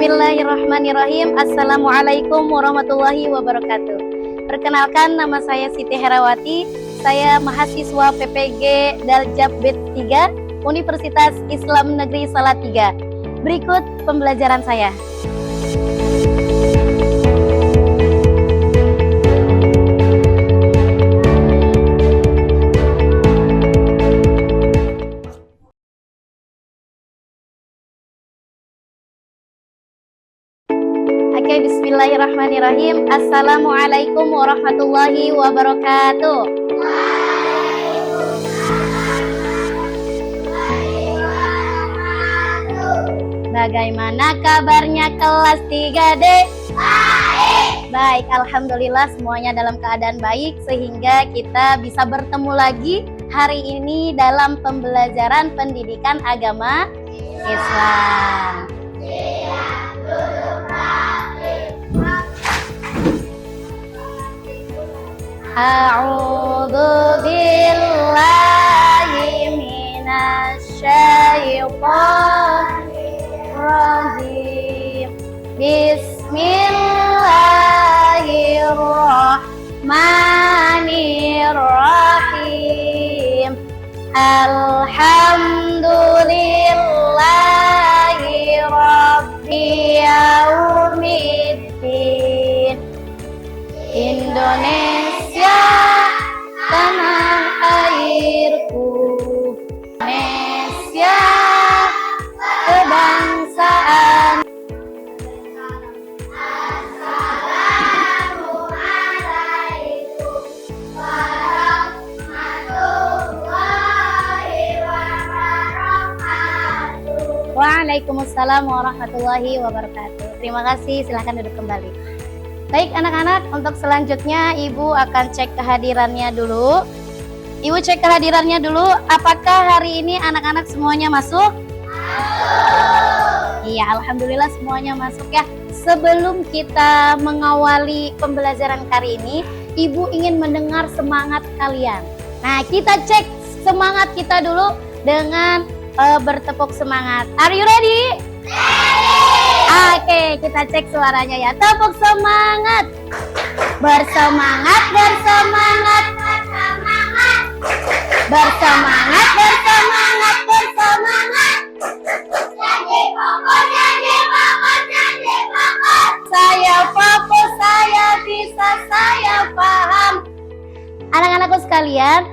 Bismillahirrahmanirrahim. Assalamualaikum warahmatullahi wabarakatuh. Perkenalkan, nama saya Siti Herawati. Saya mahasiswa PPG Daljab Bet 3 Universitas Islam Negeri Salatiga. Berikut pembelajaran saya. Oke, bismillahirrahmanirrahim. Assalamualaikum warahmatullahi wabarakatuh. Bagaimana kabarnya kelas 3D? Baik, alhamdulillah semuanya dalam keadaan baik sehingga kita bisa bertemu lagi hari ini dalam pembelajaran pendidikan agama Islam. A'udzu billahi minasy syaithanir rajim. Bismillahirrahmanirrahim. Alhamdulillahi rabbil yaumiddin. Indonesia tanah airku, Indonesia kebangsaan. Assalamualaikum warahmatullahi wabarakatuh. Waalaikumsalam warahmatullahi wabarakatuh. Terima kasih, silahkan duduk kembali. Baik anak-anak, untuk selanjutnya Ibu akan cek kehadirannya dulu. Ibu cek kehadirannya dulu, apakah hari ini anak-anak semuanya masuk? Masuk. Iya, alhamdulillah semuanya masuk ya. Sebelum kita mengawali pembelajaran kali ini, Ibu ingin mendengar semangat kalian. Nah, kita cek semangat kita dulu dengan bertepuk semangat. Are you ready? Oke, kita cek suaranya ya. Tepuk semangat. Bersemangat, bersemangat. Bersemangat, bersemangat, bersemangat. Jadi pokok, jadi pokok, jadi pokok. Saya fokus, saya bisa, saya paham. Anak-anakku sekalian,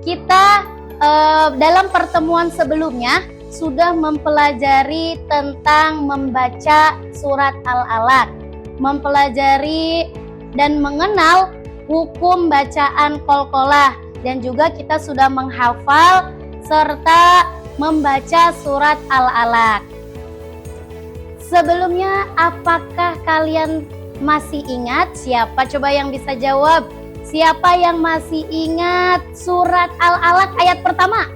kita dalam pertemuan sebelumnya sudah mempelajari tentang membaca surat Al-Alaq, mempelajari dan mengenal hukum bacaan qalqalah, dan juga kita sudah menghafal serta membaca surat Al-Alaq. Sebelumnya, apakah kalian masih ingat? Siapa coba yang bisa jawab? Siapa yang masih ingat surat Al-Alaq ayat pertama?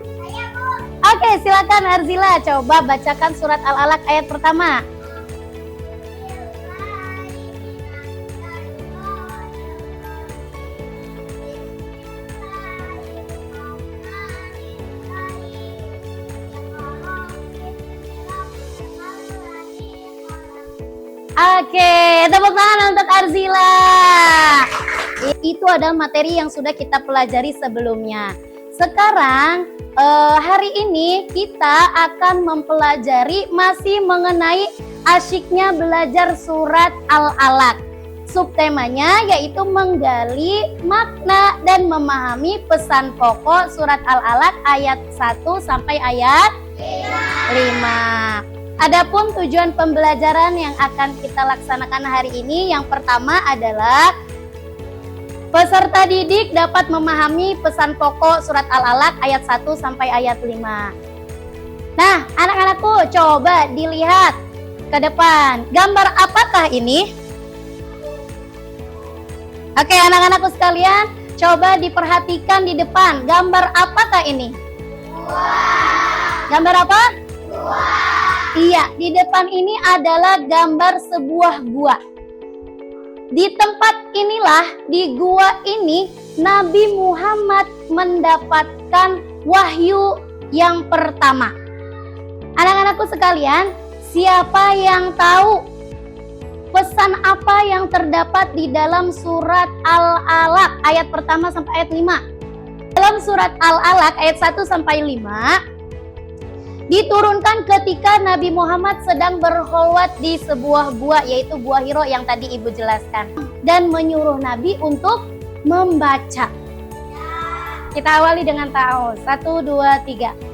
Oke, silakan Arzila, coba bacakan surat Al-Alaq ayat pertama. Oke, tepuk tangan untuk Arzila. Itu adalah materi yang sudah kita pelajari sebelumnya. Sekarang hari ini kita akan mempelajari masih mengenai asyiknya belajar surat Al-Alaq. Subtemanya yaitu menggali makna dan memahami pesan pokok surat Al-Alaq ayat 1 sampai ayat 5. Adapun tujuan pembelajaran yang akan kita laksanakan hari ini, yang pertama adalah peserta didik dapat memahami pesan pokok surat Al-Alaq ayat 1 sampai ayat 5. Nah, anak-anakku coba dilihat ke depan. Gambar apakah ini? Oke, anak-anakku sekalian, coba diperhatikan di depan. Gambar apakah ini? Gambar apa? Iya, di depan ini adalah gambar sebuah gua. Di tempat inilah, di gua ini, Nabi Muhammad mendapatkan wahyu yang pertama. Anak-anakku sekalian, Siapa yang tahu pesan apa yang terdapat di dalam surat Al-Alaq ayat pertama sampai ayat 5? Dalam surat Al-Alaq ayat 1 sampai 5 diturunkan ketika Nabi Muhammad sedang berkholwat di sebuah gua, yaitu Gua Hiro yang tadi Ibu jelaskan, dan menyuruh Nabi untuk membaca. Kita awali dengan ta'awuz. 1, 2, 3.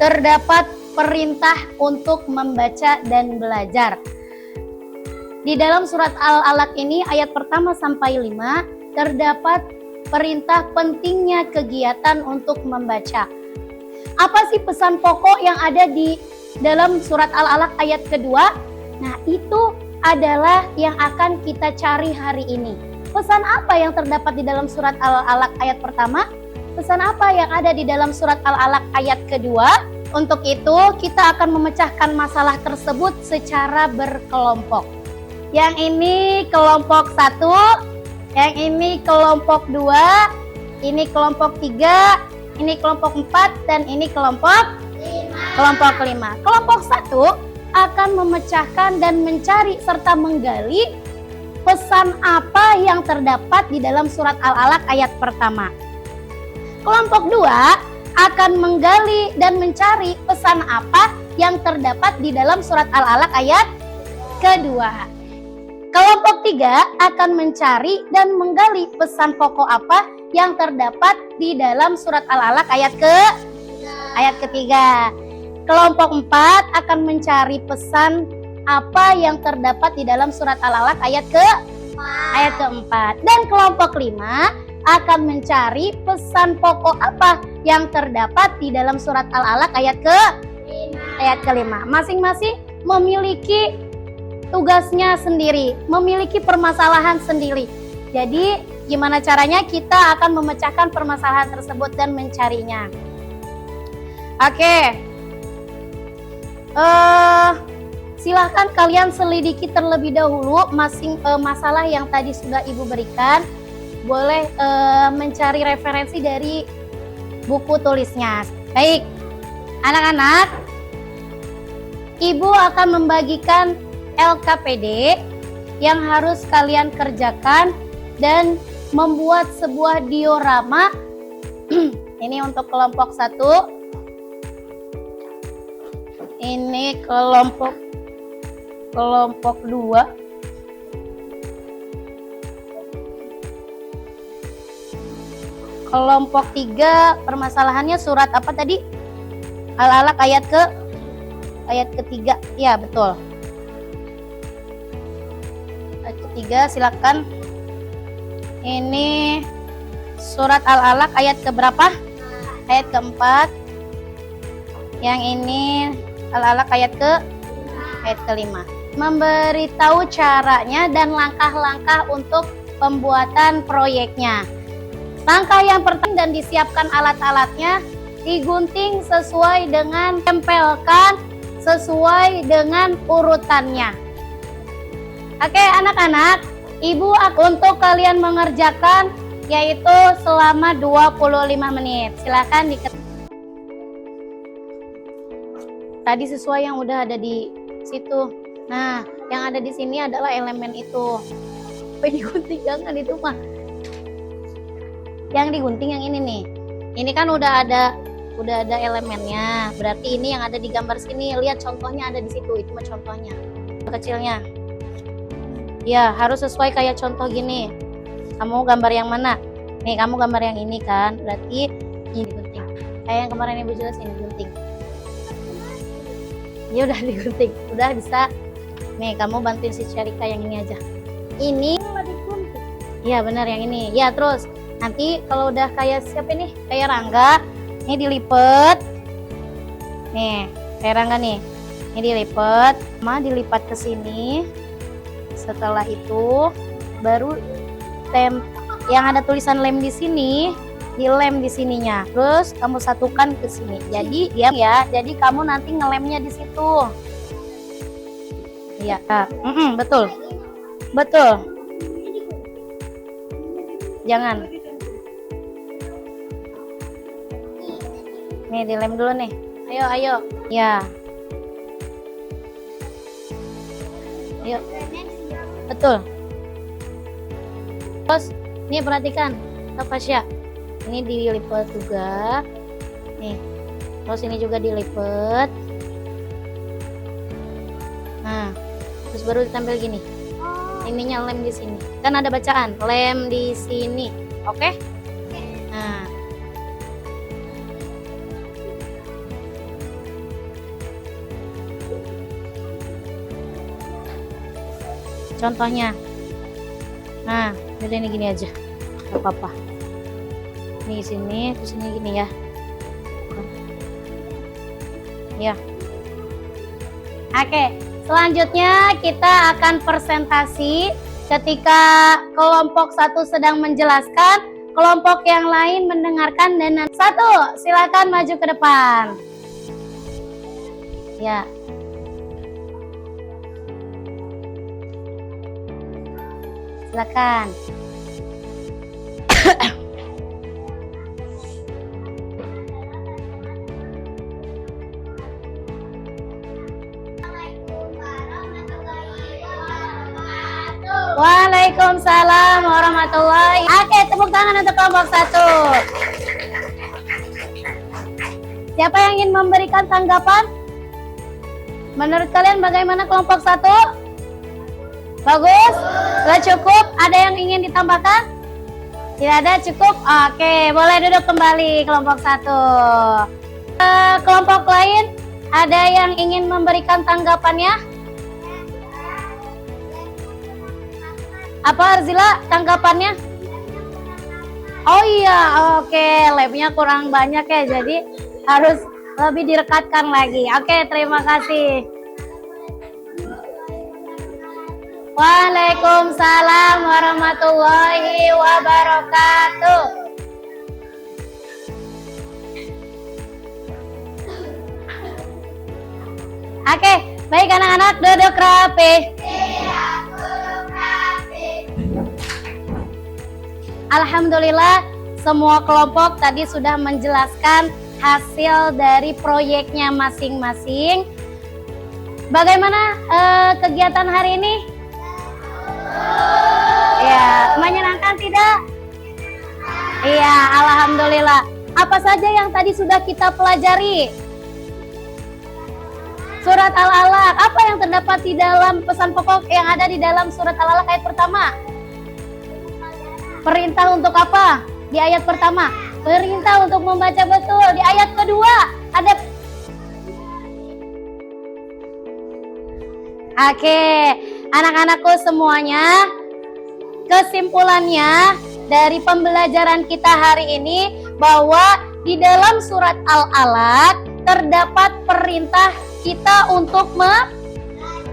Terdapat perintah untuk membaca dan belajar. Di dalam surat Al-Alaq ini ayat pertama sampai 5 terdapat perintah pentingnya kegiatan untuk membaca. Apa sih pesan pokok yang ada di dalam surat Al-Alaq ayat kedua? Nah, itu adalah yang akan kita cari hari ini. Pesan apa yang terdapat di dalam surat Al-Alaq ayat pertama? Pesan apa yang ada di dalam surat Al-Alaq ayat kedua? Untuk itu, kita akan memecahkan masalah tersebut secara berkelompok. Yang ini kelompok 1, yang ini kelompok 2, ini kelompok 3, ini kelompok 4, dan ini kelompok 5. Kelompok 5. Kelompok 1 akan memecahkan dan mencari serta menggali pesan apa yang terdapat di dalam surat Al-Alaq ayat pertama. Kelompok 2 akan menggali dan mencari pesan apa yang terdapat di dalam surat Al-Alaq ayat kedua. Kelompok 3 akan mencari dan menggali pesan pokok apa yang terdapat di dalam surat Al-Alaq ayat ketiga. Kelompok 4 akan mencari pesan apa yang terdapat di dalam surat Al-Alaq ayat keempat. Dan kelompok 5 akan mencari pesan pokok apa yang terdapat di dalam surat Al-Alaq ayat kelima. Masing-masing memiliki tugasnya sendiri, memiliki permasalahan sendiri. Jadi gimana caranya kita akan memecahkan permasalahan tersebut dan mencarinya. Oke. Silahkan kalian selidiki terlebih dahulu masalah yang tadi sudah Ibu berikan. Boleh mencari referensi dari buku tulisnya. Baik, anak-anak, Ibu akan membagikan LKPD yang harus kalian kerjakan dan membuat sebuah diorama. Ini untuk kelompok 1. Ini kelompok 2. Kelompok 3 permasalahannya surat apa tadi? Al-Alaq ayat ketiga. Ya, betul. Ayat ketiga, silakan. Ini surat Al-Alaq ayat keberapa? Ayat keempat. Yang ini Al-Alaq ayat kelima. Memberitahu caranya dan langkah-langkah untuk pembuatan proyeknya. Langkah yang pertama dan disiapkan alat-alatnya, digunting sesuai dengan tempelkan sesuai dengan urutannya. Oke anak-anak, Ibu untuk kalian mengerjakan yaitu selama 25 menit. Silakan tadi sesuai yang udah ada di situ. Nah, yang ada di sini adalah elemen itu. Apa digunting? Jangan itu mah. Yang digunting yang ini nih. Ini kan udah ada elemennya. Berarti ini yang ada di gambar sini. Lihat contohnya ada di situ. Itu mah contohnya. Kecilnya. Ya, harus sesuai kayak contoh gini. Kamu gambar yang mana? Nih, kamu gambar yang ini kan. Berarti ini digunting. Kayak yang kemarin Ibu jelasin digunting. Ya udah digunting. Udah bisa. Nih, kamu bantuin si Cerika yang ini aja. Ini iya benar yang ini. Ya, terus nanti kalau udah kayak siapa nih? Kayak Rangga, ini dilipet. Nih, kayak Rangga nih. Ini dilipet, dilipat ke sini. Setelah itu baru yang ada tulisan lem di sini dilem di sininya. Terus kamu satukan ke sini. Jadi diam ya. Jadi kamu nanti ngelemnya di situ. Iya, betul. Betul. Jangan. Nih dilem dulu nih. Ayo, ayo. Ya. Ayo. Betul. Terus, nih perhatikan, Tasya. Ini dilipat juga. Nih. Terus ini juga dilipat. Nah, terus baru ditempel gini. Ininya lem di sini. Kan ada bacaan, lem di sini. Oke? Nah. Contohnya. Nah, udah ini gini aja. Gak apa-apa. Ini sini, terus ini gini ya. Ya. Oke, selanjutnya kita akan presentasi ketika kelompok 1 sedang menjelaskan, kelompok yang lain mendengarkan dan 1, silakan maju ke depan. Ya. Silakan. Waalaikumsalam warahmatullahi. Oke, tepuk tangan untuk kelompok 1. Siapa yang ingin memberikan tanggapan? Menurut kalian bagaimana kelompok 1? Bagus? Sudah cukup? Ada yang ingin ditambahkan? Tidak ada, cukup? Oke, boleh duduk kembali kelompok 1. Kelompok lain, ada yang ingin memberikan tanggapannya? Apa Arzila tanggapannya? Oh iya, oke, labnya kurang banyak ya, jadi harus lebih direkatkan lagi. Oke, terima kasih. Waalaikumsalam warahmatullahi wabarakatuh. Oke, baik anak-anak, duduk rapi. Alhamdulillah, semua kelompok tadi sudah menjelaskan hasil dari proyeknya masing-masing. Bagaimana kegiatan hari ini? Ya, menyenangkan tidak? Iya, alhamdulillah. Apa saja yang tadi sudah kita pelajari? Surat Al-Alaq. Apa yang terdapat di dalam pesan pokok yang ada di dalam surat Al-Alaq ayat pertama? Perintah untuk apa? Di ayat pertama. Perintah untuk membaca betul. Di ayat kedua ada. Oke, anak-anakku semuanya, kesimpulannya dari pembelajaran kita hari ini bahwa di dalam surat Al-Alaq terdapat perintah kita untuk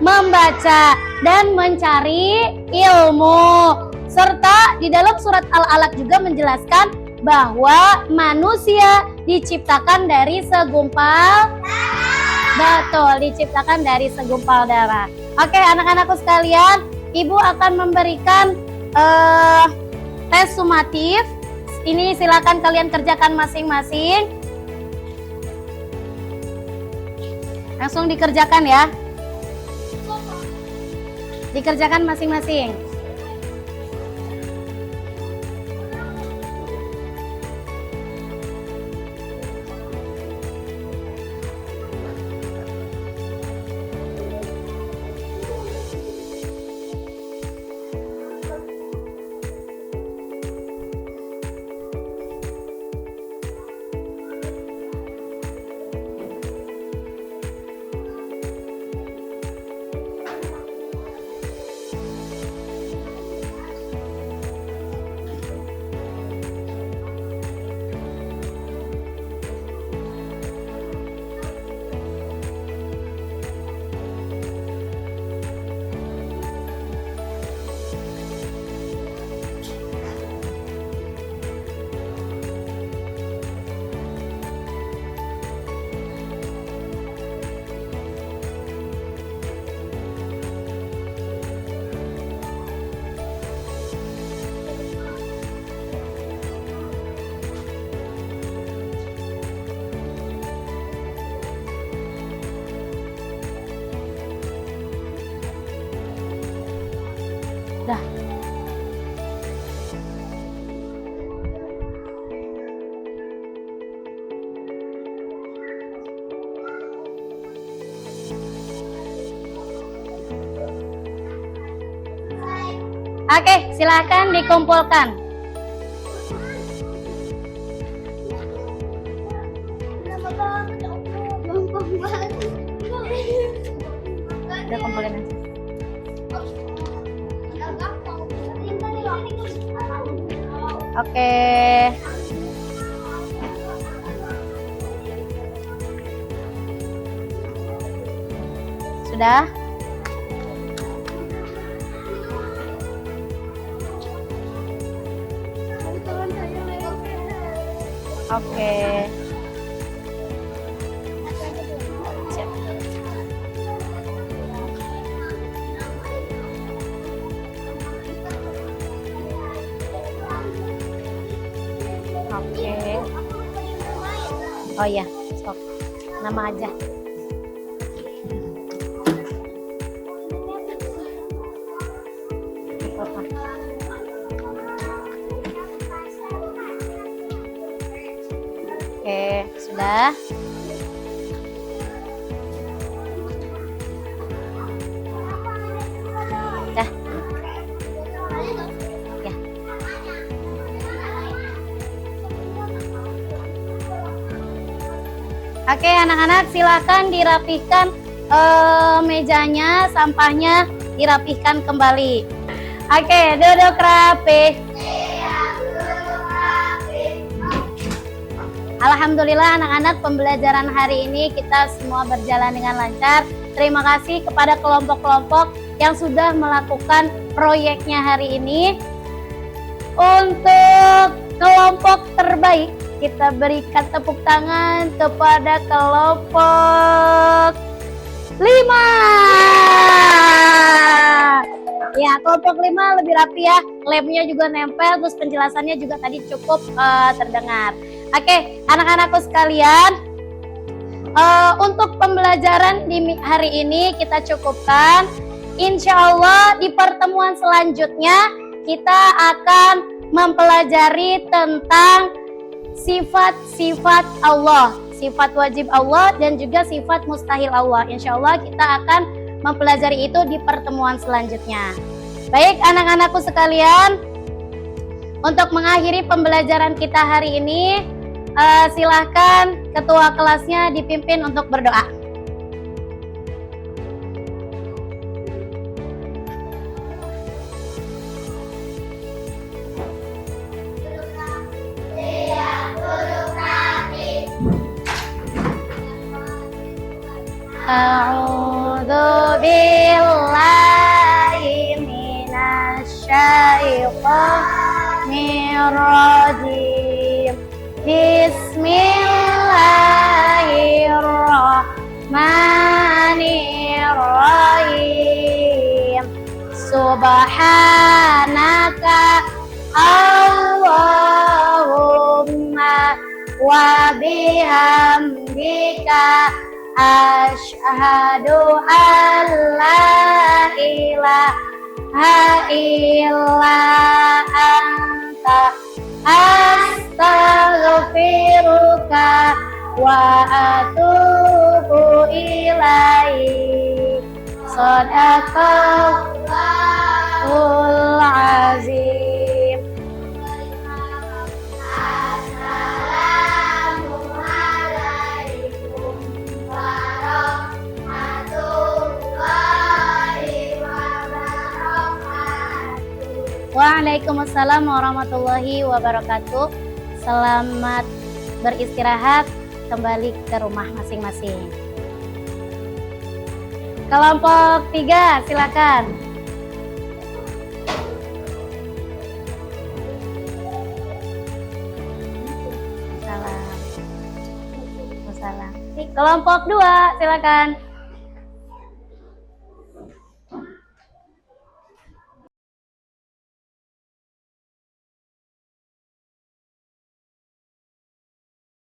membaca dan mencari ilmu. Serta di dalam surat Al-Alaq juga menjelaskan bahwa manusia diciptakan dari segumpal darah. Betul, diciptakan dari segumpal darah. Oke, anak-anakku sekalian, Ibu akan memberikan tes sumatif. Ini silakan kalian kerjakan masing-masing. Langsung dikerjakan ya. Dikerjakan masing-masing. Oke, silahkan dikumpulkan. Udah kumpulin aja. Oke. Sudah? Oke. Oke. Oh iya, stop. Nama aja. Oke, sudah. Dah. Ya. Oke, anak-anak silakan dirapihkan mejanya, sampahnya dirapihkan kembali. Oke, duduk rapi. Alhamdulillah anak-anak, pembelajaran hari ini kita semua berjalan dengan lancar. Terima kasih kepada kelompok-kelompok yang sudah melakukan proyeknya hari ini. Untuk kelompok terbaik, kita berikan tepuk tangan kepada kelompok 5. Ya, kelompok 5 lebih rapi ya. Labnya juga nempel, terus penjelasannya juga tadi cukup terdengar. Oke, anak-anakku sekalian, untuk pembelajaran di hari ini kita cukupkan. Insya Allah di pertemuan selanjutnya kita akan mempelajari tentang sifat-sifat Allah, sifat wajib Allah dan juga sifat mustahil Allah. Insya Allah kita akan mempelajari itu di pertemuan selanjutnya. Baik anak-anakku sekalian, untuk mengakhiri pembelajaran kita hari ini, silahkan ketua kelasnya dipimpin untuk berdoa. A'udzu billahi minasy syaithanir rajim. Bismillahirrahmanirrahim. Subhanaka Allahumma wa bihamdika asyhadu an la ilaha illa anta astaghfiruka wa atubu ilaik. Shadaqallahul azim. Assalamualaikum warahmatullahi wabarakatuh. Waalaikumsalam warahmatullahi wabarakatuh. Selamat beristirahat, kembali ke rumah masing-masing. Kelompok 3 silakan. Salam. Kelompok 2 silakan.